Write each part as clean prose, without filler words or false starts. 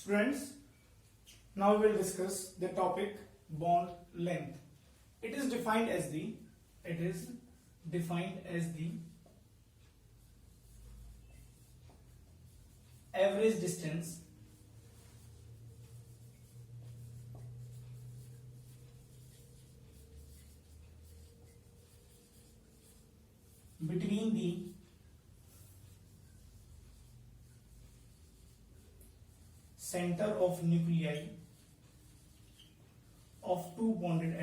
Students, now we will discuss the topic bond length. It is defined as the average distance between the center of nuclei of two bonded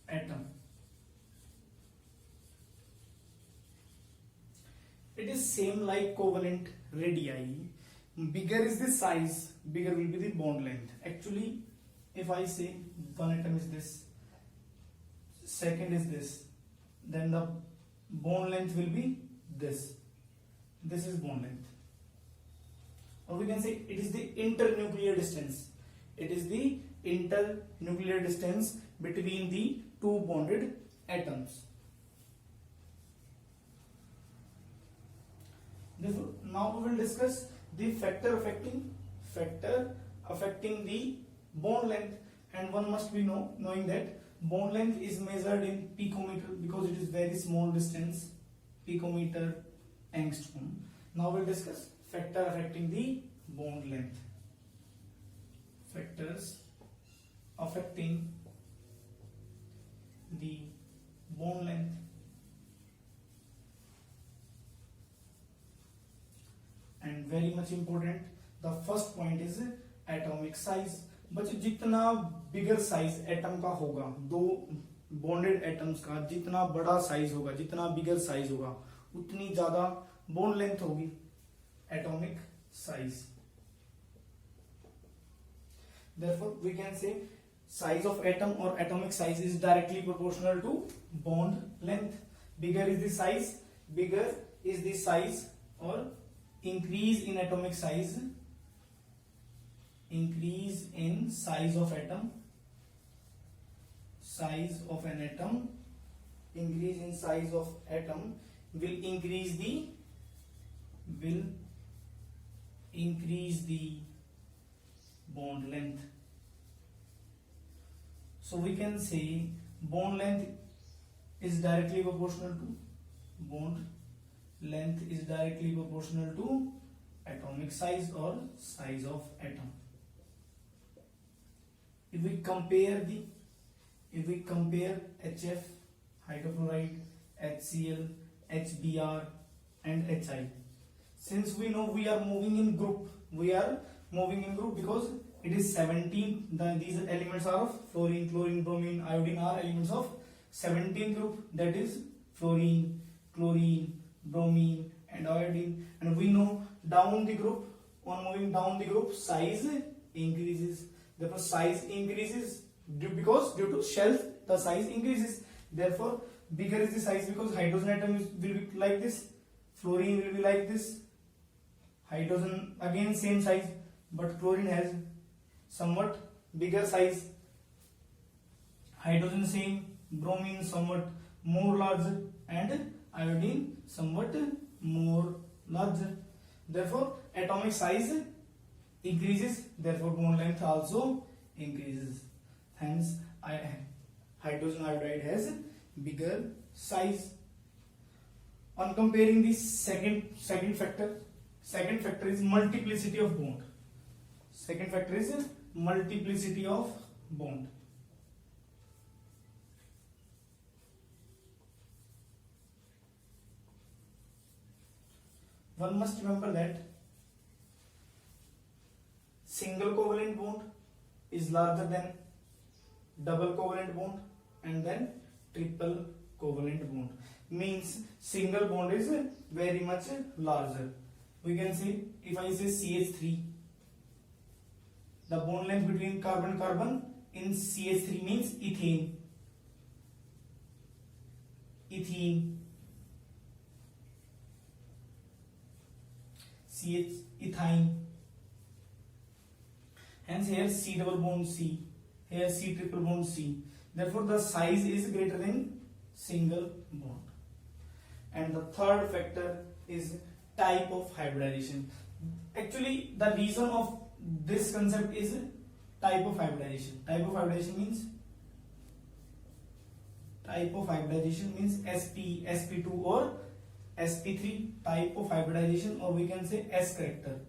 atom. It is same like covalent radii. Bigger is the size, bigger will be the bond length. Actually, if I say one atom is this, second is this, then the bond length will be this. This is bond length. Or we can say it is the internuclear distance. It is the internuclear distance between the two bonded atoms. Therefore, now we will discuss the factor affecting the bond length, and one must be knowing that bond length is measured in picometer because it is very small distance, picometer angstrom. Now we will discuss factor affecting the bond length. Factors affecting the bond length. And very much important, the first point is atomic size. बच्चों जितना bigger size atom का होगा, दो bonded atoms का जितना बड़ा size होगा, जितना बिगर साइज होगा, उतनी ज्यादा बॉन्ड लेंथ होगी, atomic size. Therefore, we can say size of atom or atomic size is directly proportional to bond length. Bigger is the size, or increase in atomic size, increase in size of an atom, increase in size of atom will increase the bond length. So we can say bond length is directly proportional to atomic size or size of atom. If we compare HF, hydrochloride, HCl, HBr and HI, since we know we are moving in group because it is 17. These elements are of fluorine, chlorine, bromine, iodine are elements of 17 group, that is fluorine, chlorine, bromine and iodine. And we know moving down the group, size increases. Therefore, size increases because due to shelf the size increases. Therefore, bigger is the size because hydrogen atom will be like this, fluorine will be like this, hydrogen again same size, but chlorine has somewhat bigger size, hydrogen same, bromine somewhat more larger and iodine somewhat more larger. Therefore, atomic size increases, therefore bond length also increases. Hence, hydrogen iodide has bigger size. On comparing the second factor is multiplicity of bond. Second factor is multiplicity of bond. One must remember that single covalent bond is larger than double covalent bond and then triple covalent bond. Means single bond is very much larger. We can see, if I say CH3, the bond length between carbon in CH3 means ethane. CH, ethyne. Hence here C double bond C, here C triple bond C. Therefore, the size is greater than single bond. And the third factor is type of hybridization. Actually, the reason of this concept is type of hybridization. Type of hybridization means sp, sp2 or sp3 type of hybridization, or we can say S character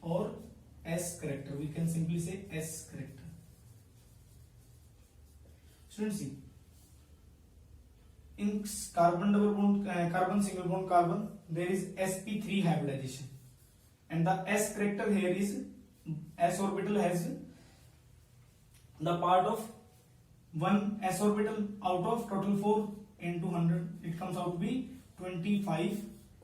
or S character. We can simply say S character. Students, see, in carbon double bond, carbon single bond carbon, there is sp3 hybridization, and the S character here is S orbital has the part of one S orbital out of total 4 into 100, it comes out to be 25.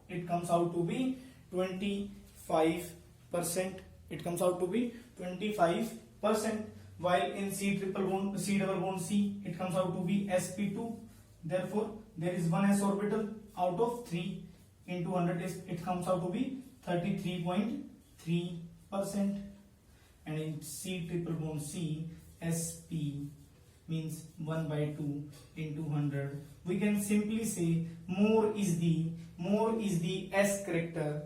It comes out to be 25%. It comes out to be 25%. While in C double bond C, it comes out to be sp2. Therefore, there is one S orbital out of 3 into 100. It comes out to be 33.3%. And in C triple bond C, sp means 1 by 2 into 100. We can simply say more is the S character,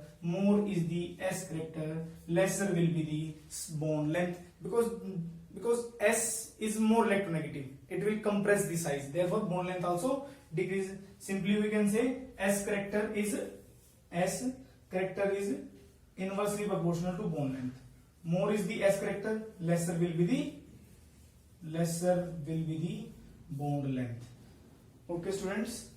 lesser will be the bond length, because S is more electronegative, it will compress the size, therefore bond length also decrease. Simply we can say S character is inversely proportional to bond length. More is the S character, lesser will be the bond length. Okay students,